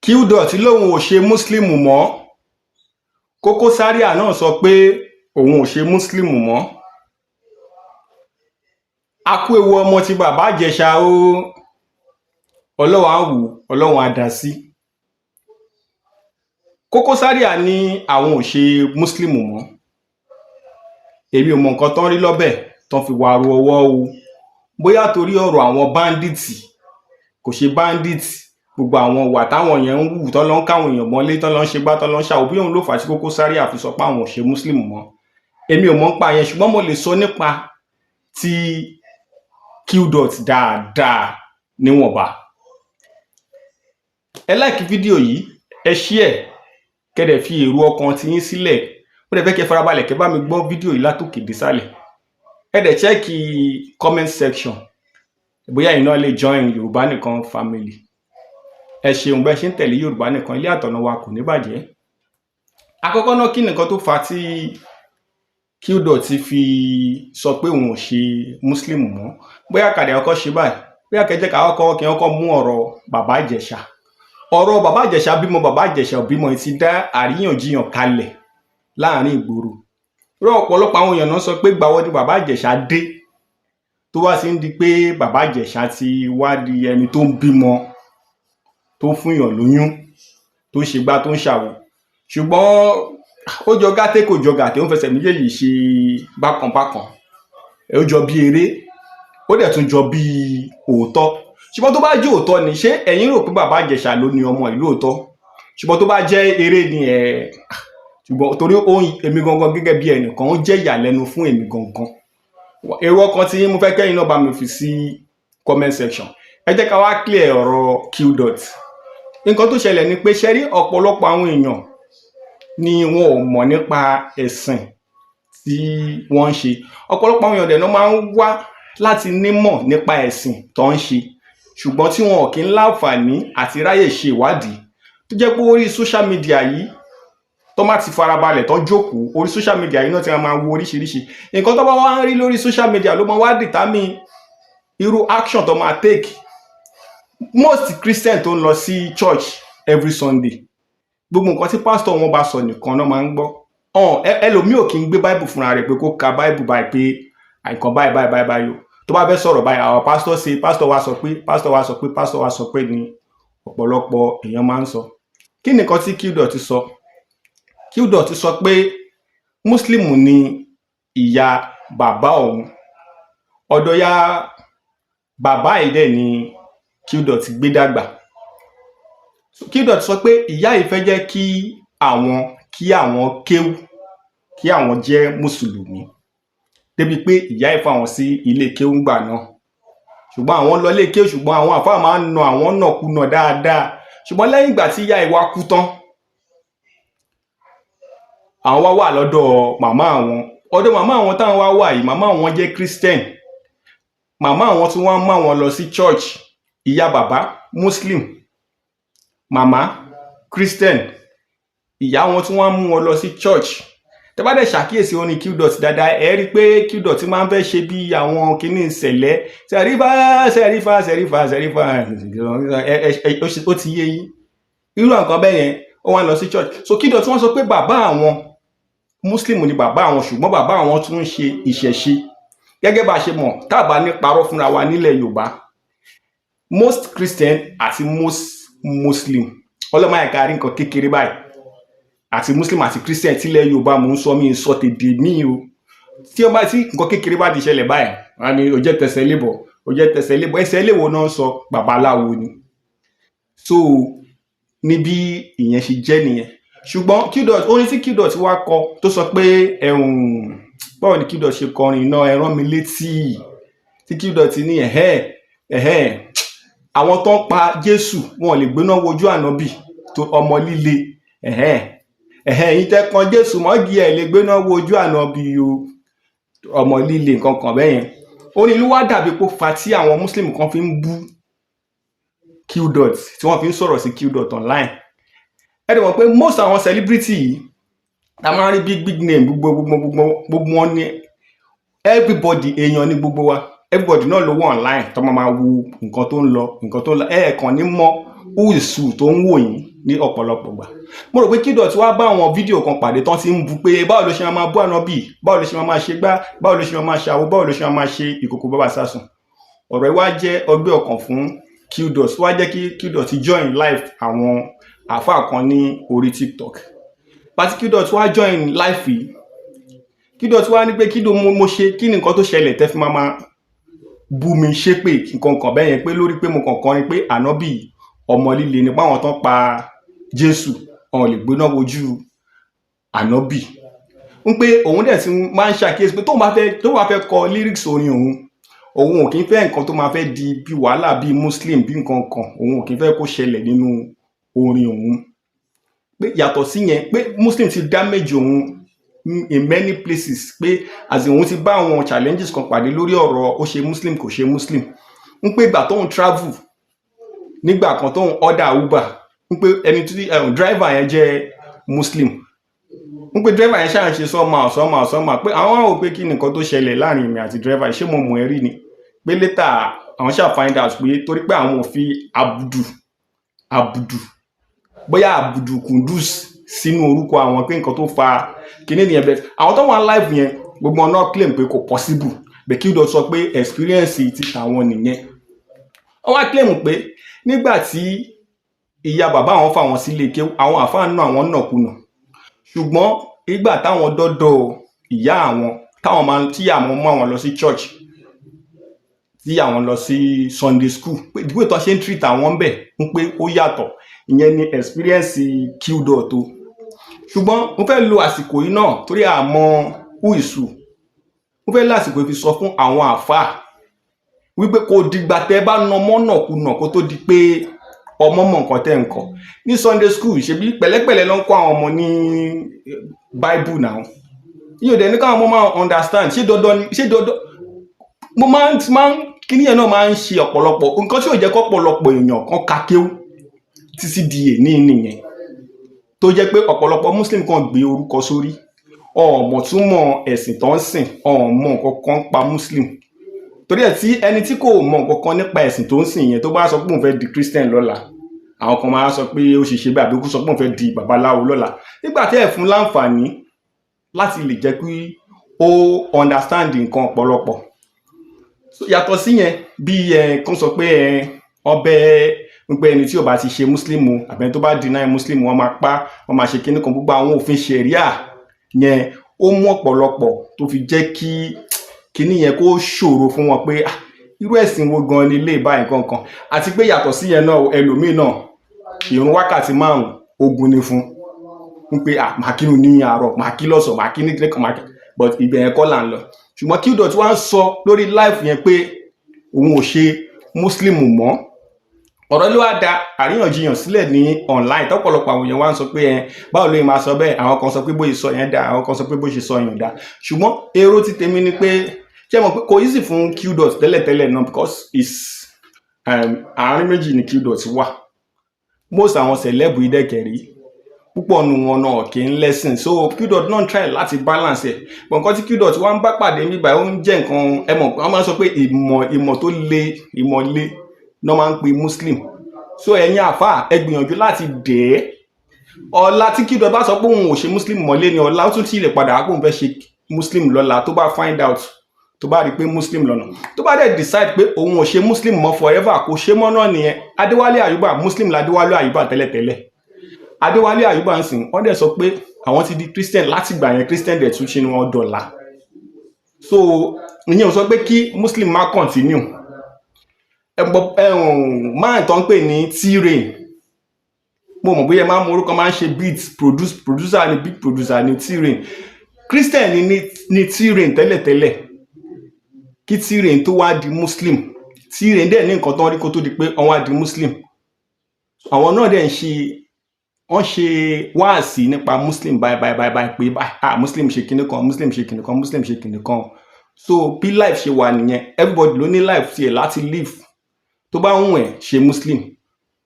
Qdot lòun ò ṣe muslim mọ́. Koko Zaria náà sọ pé òun ò ṣe muslim mọ́. A kú ewu ọmọ ti bàbá Ìjẹ̀ṣà o. Ọlọ́run á wò, Ọlọ́run á dá sí. Koko Zaria ní àwọn ò ṣe muslim mọ́. Èmi ò mọ nǹkan tán rí lọ́bẹ̀ tán fi wá ru ọwọ́ o. Bóyá torí ọ̀rọ̀ àwọn bandits kò ṣe bandits, gbogbo àwọn wà táwọn yẹn ń wù tán lọ ń káwọn èèyàn mọ́lé tán lọ ń ṣe gbá tán lọ ń ṣàwò bí òun ló fà á tí Koko Zaria fi sọ pé àwọn ò ṣe muslim mọ́. Èmi ò mọ̀ nípa yẹn, ṣùgbọ́n mo lè sọ nípa ti Qdot dáadáa níwọ̀nba. Ẹ like fídíò yìí, ẹ share, kẹ́dẹ̀ fi èrò ọkàn ti yín sílẹ̀. Ó dẹ̀ fẹ́ kẹ́ farabalẹ̀ kẹ́ bá mi gbọ́ fídíò yìí látòkè désàlẹ̀. Ẹ dẹ̀ check comment section bóyá ẹ̀yin náà lè join Yorùbá Nìkan family. Ẹ ṣeun bẹ́ẹ̀ ṣe ń tẹ̀lé Yorùbá Nìkan, ilé àtọ̀nà wa kò ní bàjẹ́. Àkọ́kọ́ náà kí nìkan tó fà á tí Qdot fi sọ pé òun ò ṣe muslim mọ́. Bóyá kàdé ọkọ ṣe báyìí, bóyá kẹjẹ ká ọkọ kí ọkọ mú ọ̀rọ̀ bàbá Ìjẹ̀ṣà. Ọ̀rọ̀ bàbá Ìjẹ̀ṣà bímọ bàbá Ìjẹ̀ṣà bímọ ti dá àríyànjiyàn kalẹ̀ láàrin ìgboro. Rọ ọ̀pọ̀lọpọ̀ àwọn èèyàn náà sọ pé gbàwọ́ ni bàbá Ìjẹ̀ṣà dé tó wá sí ń di pé bàbá Ìjẹ̀ṣà ti wá di ẹni tó ń bímọ, tó fún yàn lóyún, tó ṣe gbá tó ń ṣàwò. Ṣùgbọ́n ó jọ gàtè kò jọ gàtè, ó fẹsẹ̀ méjèèjì ṣe bákan bákan. Ó jọ bí eré, ó dẹ̀ tún jọ bí òótọ́. Ṣùgbọ́n tó bá jẹ́ òótọ́ ni, ṣé ẹ̀yin rò pé bàbá Ìjẹ̀ṣà ló ní ọmọ ìlú òótọ́? Ṣùgbọ́n tó bá jẹ́ eré ni ṣùgbọ́n torí èmi gangan gẹ́gẹ́ bí ẹnìkan ó jẹ́ ìyàlẹ́nu fún èmi gangan. Èrò ọkàn tí mo fẹ́ kẹ́yin náà bá mi fi sí comment section. Ẹ jẹ́ ká wá clear ọ̀rọ̀ Qdot. Nǹkan tó ṣẹlẹ̀ ni pé ṣe rí ọ̀pọ̀lọpọ̀ àwọn èèyàn ni wọn ò mọ̀ nípa ẹ̀sìn tí wọ́n ń ṣe. Ọ̀pọ̀lọpọ̀ àwọn èèyàn dẹ̀ náà máa ń wá láti nímọ̀ nípa ẹ̀sìn tó ń ṣe, ṣùgbọ́n tí wọn ò kí ń láǹfààní àti ráyè ṣe ìwádìí. Tó jẹ́ pé orí social media yìí tó má ti farabalẹ̀ tó jókòó, orí social media yìí náà ti máa wo oríṣiríṣi. Nǹkan tó bá wá ń rí lórí social media ló máa wá determine irú action tó máa take. Most Christian tó ń lọ sí church every Sunday, gbogbo nǹkan tí pastor wọn bá sọ nìkan náà máa ń gbọ́. Ẹlòmíì ò kí ń gbé Bible fúnra rẹ̀ pé kó ka Bible báyìí pé àìkàn báyìí o. Tó bá fẹ́ sọ̀rọ̀ báyìí, àwọn pastor ṣe, pastor wa sọ pé, pastor wa sọ pé, pastor wa sọ pé ni ọ̀pọ̀lọpọ̀ èèyàn máa ń sọ. Kí nìkan tí Qdot sọ? Qdot sọ pé muslim ni ìyá bàbá òun. Ọ̀dọ̀ ya bàbá yìí dẹ̀ ni Qdot gbé dàgbà. Qdot sọ pé ìyá yìí fẹ́ jẹ́ kí àwọn kéwú, kí àwọn jẹ́ mùsùlùmí. Débi pé ìyá yìí fáwọn sí ilé kéwú ńgbà náà. Ṣùgbọ́n àwọn lọ ilé kéwú, ṣùgbọ́n àwọn àfáà máa ń na àwọn nàkúnà dáadáa. Ṣùgbọ́n lẹ́yìn ìgbà tí ìyá yìí wá kú tán, àwọn wá wà lọ́dọ̀ màmá àwọn. Ọ̀dọ̀ màmá àwọn táwọn wá wà yìí, màmá àwọn jẹ́ Christian. Màmá àwọn tí wọ́n mú àwọn lọ sí church. Ìyá bàbá Muslim, màmá Christian, ìyá wọn tí wọ́n mú wọn lọ sí church. Tẹ́ bá dẹ̀ ṣàkíyèsí orin Qdot dáadáa, ẹ rí pé Qdot máa ń fẹ́ ṣe bí àwọn kìíní ìṣẹ̀lẹ̀ sẹ́rífà ó ti yé yín. Irú nǹkan bẹ́ẹ̀ yẹn ó wá lọ sí church. So Qdot wọ́n sọ pé bàbá àwọn Muslim ni bàbá àwọn, ṣùgbọ́n bàbá àwọn tún ń ṣe ìṣẹ̀ṣe. Gẹ́gẹ́ bá ṣe mọ̀, tá bá ní parọ́ fúnra wa nílẹ̀ Yorùbá, most Christian àti most Muslim, ọlọ́mọ ẹ̀ka rí nǹkan kékeré báyìí, àti Muslim àti Christian tílẹ̀ Yorùbá mò ń sọ mí sọ tèdè mí o. Tí ó bá tí nǹkan kékeré bá ti ṣẹlẹ̀ báyìí, wọ́n ní ó jẹ́ tẹsẹ̀ lébọ̀, ó jẹ́ tẹsẹ̀ lébọ̀. Ẹsẹ̀ léwo náà sọ babaláwo ni. So níbi ìyẹn ṣe jẹ́ nìyẹn. Ṣùgbọ́n Qdot, orin tí Qdot wá kọ tó sọ pé báwo ni Qdot ṣe kọrin náà, ẹ rán mi létí. Tí Qdot ní àwọn tó ń pa Jésù wọn lè gbéná wojú ànábì tó ọmọ líle. Yín tẹ́ kan Jésù mọ́gì ẹ̀ lè gbéná wojú ànábì o, ọmọ líle nǹkan kan bẹ́yẹn. Orin ló wá dàbí pé fa tí àwọn Muslim kan fi ń bú Qdot, tí wọ́n fi ń sọ̀rọ̀ sí Qdot online. Ẹ dẹ̀ mọ̀ pé most àwọn celebrity yìí ta máa ń rí big name gbogbo wọn ní everybody, èèyàn ní gbogbo wa. Everybody náà ló wà online tó máa wo nǹkan tó ń lọ. Ẹ̀ẹ̀kan ní mọ̀ Whoisu tó ń wò yín ní ọ̀pọ̀lọpọ̀ gbà. Mo rò pé Qdot wá bá àwọn fídíò kan pàdé tán ti ń bu pé báwo ló ṣe máa bú ànábì, báwo ló ṣe máa ṣe gbá, báwo ló ṣe máa ṣe àwo, báwo ló ṣe máa ṣe ìkòkò bàbá sásùn. Ọ̀rọ̀ yìí wá jẹ́ ọgbẹ́ ọkàn fún Qdot, wá jẹ́ kí Qdot join live àwọn àfáà kan ní orí TikTok. Pàtí Qdot wá join live yìí, Qdot wá ní pé kí ló mo ṣe, kí ni nǹkan tó ṣẹlẹ̀ tẹ́ fi máa bú mi ṣépè nǹkan kan bẹ́yẹn pé lórí pé mo kàn kọrin pé ànábì ọmọ líle nípa àwọn tán pa Jésù ọ̀n lè gbóná wojú ànábì. Ń pé òun dẹ̀ ti máa ń ṣàkíyèsí pé tó bá fẹ́ kọ lyrics orin òun ò kí ń fẹ́ nǹkan tó máa fẹ́ di bí wàhálà bí Muslim bí nǹkan kan, òun ò kí ń fẹ́ kó ṣẹlẹ̀ nínú orin òun. Pé yàtọ̀ sí yẹn pé Muslim ti damage òun in many places, pé as in òun ti bá àwọn challenges kan pàdé lórí ọ̀rọ̀ ó ṣe Muslim kò ṣe Muslim. Ń pé ìgbà tóun travel nígbà kan tóun order Uber, ń pé ẹni tí driver yẹn jẹ́ Muslim, ń pé driver yẹn ṣáà ń ṣe sọ́mà pé àwọn ò pé kí nìkan tó ṣẹlẹ̀ láàrin mi àti driver ṣé mo mọ̀ ẹ́ rí ni, pé later àwọn ṣáà find out pé torí pé àwọn ò fi abudu bóyá abudu kundus sínú orúkọ àwọn pé nǹkan tó fa kíní nìyẹn. Bẹ́ẹ̀ àwọn tó wà live yẹn gbogbo ọ̀nà claim pé kò possible, bẹ́ẹ̀ Qdot sọ pé experience ti tàwọn nìyẹn. Wọ́n wá claim pé nígbà tí ìyá bàbá àwọn fà wọ́n sílé kéwú àwọn àfáà náà àwọn nàkúnà, ṣùgbọ́n ìgbà táwọn dọ́dọ̀ ìyá àwọn tí àwọn mú àwọn lọ sí church, tí àwọn lọ sí Sunday school, pé ìdíwé tó ṣe ń treat àwọn bẹ̀ ń pé ó yàtọ̀. Ìyẹn ni experience Qdot tó. Ṣùgbọ́n mo fẹ́ lo àsìkò yìí náà torí àmọ́ Whoisu, mo fẹ́ lásìkò yìí fi sọ fún àwọn àfáà wípé kò dìgbà tẹ́ bá na mọ́nàkúnà kó tó di pé ọmọ mọ̀ nǹkan tẹ́ ń kọ́. Ní Sunday school ṣebí pẹ̀lẹ́pẹ̀lẹ́ ló ń kọ́ àwọn ọmọ ní Bible náà. Yóò dẹ̀ ní káwọn ọmọ máa understand ṣé dandan mo máa ń kíní yẹn náà máa ń ṣe ọ̀pọ̀lọpọ̀ nǹkan tí ò jẹ́ kọ́pọ̀lọpọ̀ èèyàn kan ka kéwú títí di èní nìyẹn, tó jẹ́ pé ọ̀pọ̀lọpọ̀ Muslim kan gbé orúkọ sórí ọ̀mọ̀ túmọ̀ ẹ̀sìn tó ń sìn ọ̀mọ̀ nǹkan kan pa Muslim. Torí ẹ̀ tí ẹni tí kò mọ̀ nǹkan kan nípa ẹ̀sìn tó ń sìn yẹn tó bá sọ pé òun fẹ́ di Christian lọ́la, àwọn kan máa sọ pé ó ṣe bẹ́ẹ̀ àbí kó sọ pé òun fẹ́ di babaláwo lọ́la, nígbà tí ẹ̀ fún láǹfààní láti lè jẹ́ kí ó understand nǹkan ọ̀pọ̀lọpọ̀. Yàtọ̀ sí yẹn bí kan sọ pé ọbẹ̀ wípé ẹni tí ò bá ti ṣe Muslim àbẹ́ni tó bá deny Muslim wọ́n máa pa, wọ́n máa ṣe kíní kan, gbogbo àwọn òfin ṣẹ̀ríà yẹn ó mú ọ̀pọ̀lọpọ̀ tó fi jẹ́ kí kíní yẹn kó ṣòro fún wọn pé irú ẹ̀sìn wo gan ni ilé báyìí kankan. Àti pé yàtọ̀ sí yẹn náà ẹlòmíì náà ìrun wákàtí 5 ogun ni fún un pé màá kírun ní àárọ̀ màá kí lọ́sàn màá kí ní kíní kan màá kí, but ibẹ̀ yẹn kọ́ là ń lọ. Ṣùgbọ́n Qdot wá ń sọ lórí live yẹn pé òun ò ṣe Muslim mọ́. Ọ̀rọ̀ ló wá da àríyànjiyàn sílẹ̀ ní online tọ́pọ̀lọpọ̀ àwọn èèyàn wá ń sọ pé báwo ló máa sọ bẹ́ẹ̀, àwọn kan sọ pé bó ṣe sọ yẹn dá, àwọn kan sọ pé bó ṣe sọ yẹn dá. Ṣùgbọ́n èrò ti tèmi ni pé ṣé mọ̀ pé kò easy fún Qdot tẹ́lẹ̀tẹ́lẹ̀ náà because àárín méjì ni Qdot wà. Most àwọn celeb ìdẹ́kẹ̀rí púpọ̀ nu wọn náà kì í lẹ́sìn, so Qdot náà try láti balance ẹ̀. But nǹkan tí Qdot wá ń bá pàdé nígbà ó ń jẹ́ nǹkan wọ́n máa ń sọ pé ìmọ̀ tó le ìmọ̀ le náà máa ń pe Muslim. So ẹ̀yin àfáà ẹ gbìyànjú láti dẹ̀ ẹ́. Ọ̀la tí Qdot bá sọ pé òun ò ṣe Muslim mọ́lé ni ọ̀la ó tún ti lè padà pé òun fẹ́ ṣe Muslim lọ́la tó bá find out, tó bá rí pé Muslim lọ́nà, tó bá dẹ̀ decide pé òun ò ṣe Muslim mọ́ forever kò ṣe mọ́ náà nìyẹn. Adéwálé Àyùbá Muslim ládéwálé Àyùbá tẹ́lẹ̀tẹ́lẹ̀. Adéwálé Àyùbá ń sìn wọ́n dẹ̀ sọ pé àwọn ti di Christian láti gbà yẹn, Christian dẹ̀ tún ṣe ni wọ́n dọ̀la. So ìyẹn ò sọ pé kí Muslim má continue. Máa tán pè ní T-Rain, mo mọ̀ bóyá máa ń mú orúkọ máa ń ṣe beat producer ni beat producer ni T-Rain. Christian ni T-Rain tẹ́lẹ̀tẹ́lẹ̀ kí T-Rain tó wá di Muslim. T-Rain dẹ̀ ní nǹkan tán rí kó tó di pé wọ́n wá di Muslim. Àwọn náà dẹ̀ wọ́n ṣe wáàsí nípa Muslim báyìí pé Muslim ṣe kinní kan, Muslim ṣe kinní kan, Muslim ṣe kinní kan. So bí life ṣe wà nìyẹn, everybody ló ní life tiẹ̀ láti live. Tó bá wùn ẹ́ ṣe Muslim,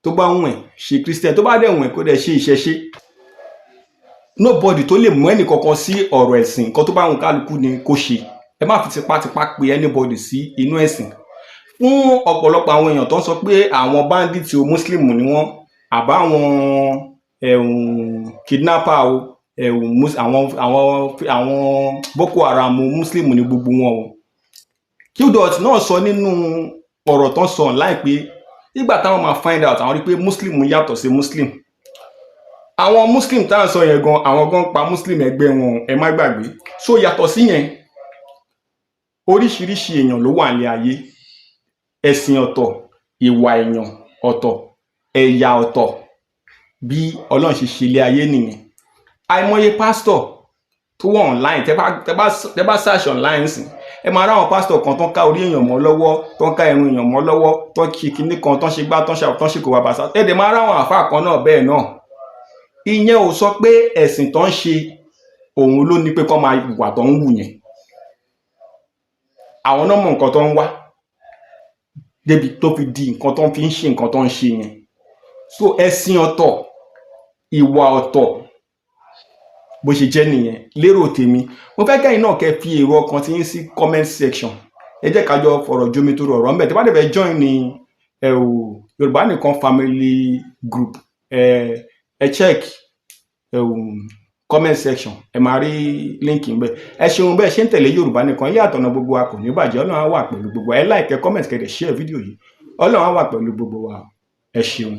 tó bá wùn ẹ́ ṣe Christian, tó bá dẹ̀ wùn ẹ́ kó dẹ̀ ṣe ìṣẹ̀ṣe. Nobody tó lè mú ẹnì kankan sí ọ̀rọ̀ ẹ̀sìn, nǹkan tó bá wùn kálukú ni kó ṣe. Ẹ má fi tipátipá pe anybody sí inú ẹ̀sìn. Fún ọ̀pọ̀lọpọ̀ àwọn èèyàn tó ń sọ pé àwọn bandits o Muslim ni wọ́n, àbáwọn kidnapper o àwọn Boko Haram Muslim ní gbogbo wọn o. Qdot náà sọ nínú ọ̀rọ̀ tán sọ online pé nígbà táwọn máa find out àwọn rí pé Muslim yàtọ̀ sí Muslim. Àwọn Muslim táwọn sọ yẹn gan, àwọn gan pa Muslim ẹgbẹ́ wọn, ẹ má gbàgbé. So yàtọ̀ sí yẹn, oríṣiríṣi èèyàn ló wà ní ayé. Ẹ̀sìn ọ̀tọ̀, ìwà èèyàn ọ̀tọ̀, ẹ̀yà ọ̀tọ̀, bí Ọlọ́run ṣe ṣe ilé ayé nìyẹn. Àìmọye pásítọ̀ tó wà online, tẹ́ bá search online sìn, ẹ máa ráwọn pásítọ̀ kan tán ká orí èèyàn mọ́ lọ́wọ́, tán ká ẹrun èèyàn mọ́ lọ́wọ́, tán ṣe kinní kan, tán ṣe gbá, tán ṣe kò wá bàṣà. Ẹ dẹ̀ máa ráwọn àfáà kan náà bẹ́ẹ̀ náà. Ìyẹn ò sọ pé ẹ̀sìn tán ṣe òun ló ní pé kán máa wà tán ń wù yẹn. Àwọn náà mọ̀ nǹkan tó ń wá débi tó fi di nǹkan tó ń fi ń ṣe nǹkan tó ń ṣe yẹn. So ẹ̀sìn ọ̀tọ̀, ìwà ọ̀tọ̀, bó ṣe jẹ́ nìyẹn lérò tèmi. Mo fẹ́ kẹ́yìn náà kẹ́ fi èrò ọkàn tí yín sí comment section. Ẹ jẹ́ ká jọ fọ̀rọ̀ jomitoro ọ̀rọ̀ ńbẹ̀. Tí bá dẹ̀ fẹ́ join ní Yorùbá Nìkan family group, ẹ check comment section, ẹ máa rí link ńbẹ̀. Ẹ ṣeun bẹ́ẹ̀ ṣe ń tẹ̀lé Yorùbá Nìkan. Ilé àtọ̀nà gbogbo wa kò ní bàjẹ́. Ọlọ́run á wà pẹ̀lú gbogbo wa. Ẹ like, ẹ comment, kẹ́ dẹ̀ share fídíò yìí. Ọlọ́run á wà pẹ̀lú gbogbo wa. Ẹ ṣeun.